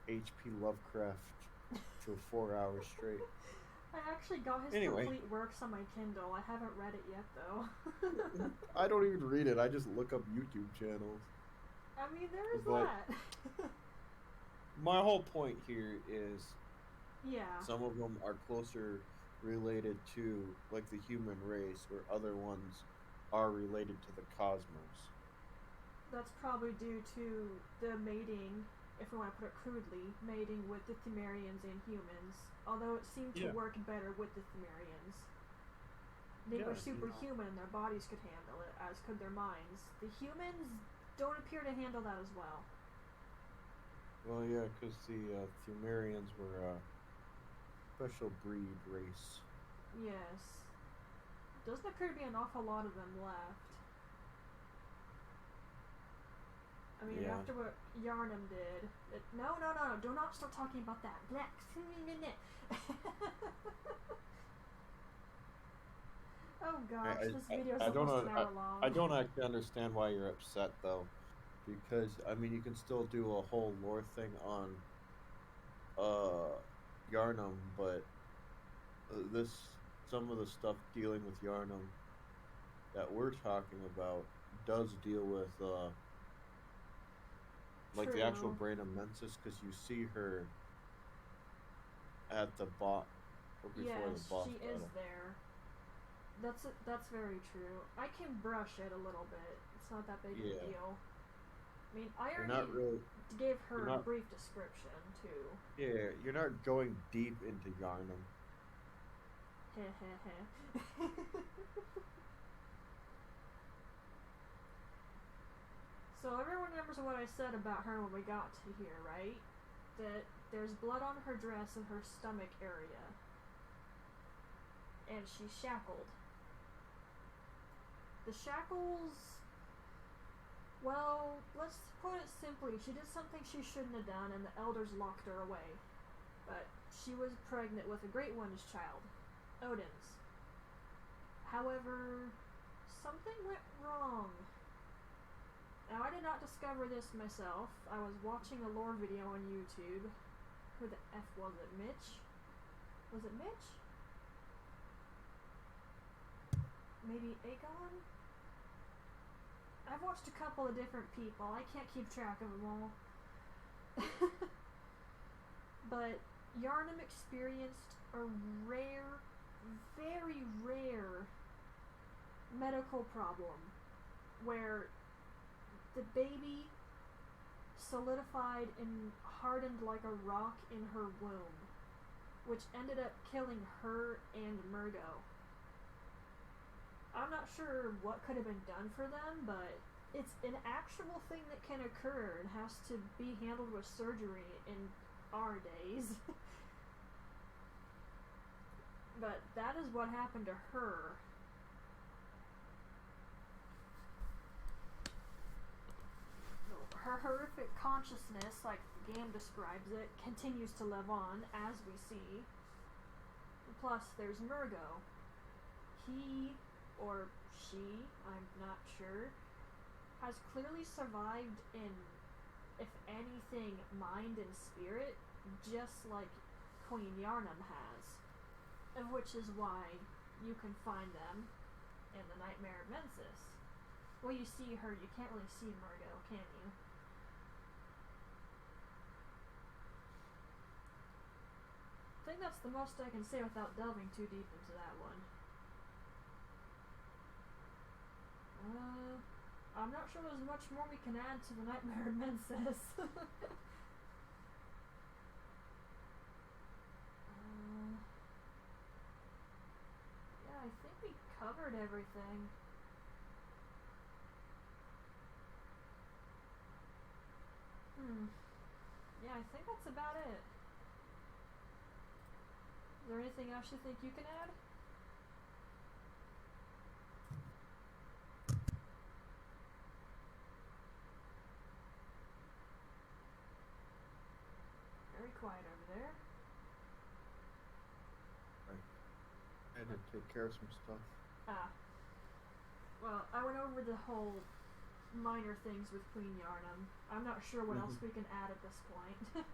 Speaker 2: H.P. Lovecraft for 4 hours straight?
Speaker 1: I actually got his complete works on my Kindle. I haven't read it yet, though.
Speaker 2: I don't even read it. I just look up YouTube channels.
Speaker 1: I mean, there is that.
Speaker 2: My whole point here is some of them are closer related to, like, the human race, where other ones are related to the cosmos.
Speaker 1: That's probably due to the mating, if we want to put it crudely, mating with the Thumerians and humans. Although it seemed to work better with the Thumerians. they were
Speaker 2: Yeah,
Speaker 1: superhuman and their bodies could handle it, as could their minds. The humans don't appear to handle that as well.
Speaker 2: Well, yeah, because the Thumerians were a special breed race.
Speaker 1: Yes. Doesn't appear to be an awful lot of them left. I mean,
Speaker 2: Yeah.
Speaker 1: after what Yharnam did... No, do not start talking about that. Oh gosh, this video is almost an hour long.
Speaker 2: I don't actually understand why you're upset, though. Because, I mean, you can still do a whole lore thing on Yharnam, but some of the stuff dealing with Yharnam that we're talking about does deal with like the actual
Speaker 1: True.
Speaker 2: brain of Mensis, because you see her at the bot or before
Speaker 1: Yes,
Speaker 2: the boss
Speaker 1: she
Speaker 2: battle.
Speaker 1: is there. That's very true. I can brush it a little bit. It's not that big of a deal. I mean, I already gave her a brief description too.
Speaker 2: Yeah, you're not going deep into Yharnam.
Speaker 1: So everyone remembers what I said about her when we got to here, right? That there's blood on her dress and her stomach area. And she's shackled. The shackles... Well, let's put it simply. She did something she shouldn't have done and the elders locked her away. But she was pregnant with a Great One's child, Odin's. However, something went wrong. Now, I did not discover this myself. I was watching a lore video on YouTube. Who the F was it? Mitch? Was it Mitch? Maybe Aegon? I've watched a couple of different people. I can't keep track of them all. But Yharnam experienced a rare, very rare medical problem where the baby solidified and hardened like a rock in her womb, which ended up killing her and Murgo. I'm not sure what could have been done for them, but it's an actual thing that can occur and has to be handled with surgery in our days. But that is what happened to her. Her horrific consciousness, like the game describes it, continues to live on, as we see. Plus, there's Murgo. He, or she, I'm not sure, has clearly survived in, if anything, mind and spirit, just like Queen Yharnam has. Of which is why you can find them in the Nightmare of Mensis. Well, you see her, you can't really see Murgo, can you? I think that's the most I can say without delving too deep into that one. I'm not sure there's much more we can add to the Nightmare of Mensis. Yeah, I think we covered everything. Yeah, I think that's about it. Is there anything else you think you can add? Very quiet over there.
Speaker 2: I had to take care of some stuff.
Speaker 1: Well, I went over the whole minor things with Queen Yharnam. I'm not sure what else we can add at this point.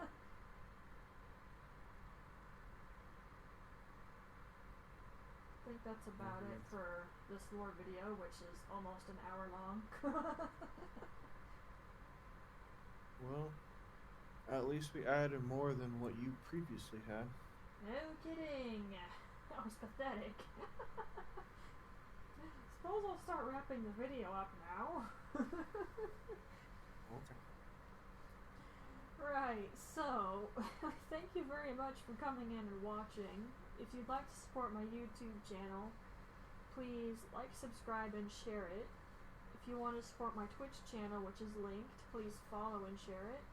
Speaker 1: I think that's about it for this lore video, which is almost an hour long.
Speaker 2: Well, at least we added more than what you previously had.
Speaker 1: No kidding. That was pathetic. Suppose I'll start wrapping the video up now.
Speaker 2: Okay.
Speaker 1: Right, so, thank you very much for coming in and watching. If you'd like to support my YouTube channel, please like, subscribe, and share it. If you want to support my Twitch channel, which is linked, please follow and share it.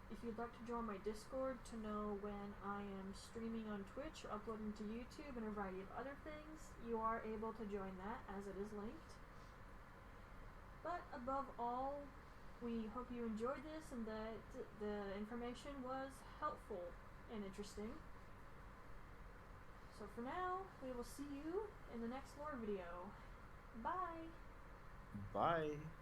Speaker 1: If you'd like to join my Discord to know when I am streaming on Twitch or uploading to YouTube and a variety of other things, you are able to join that as it is linked. But above all, we hope you enjoyed this and that the information was helpful and interesting. So for now, we will see you in the next lore video. Bye!
Speaker 2: Bye!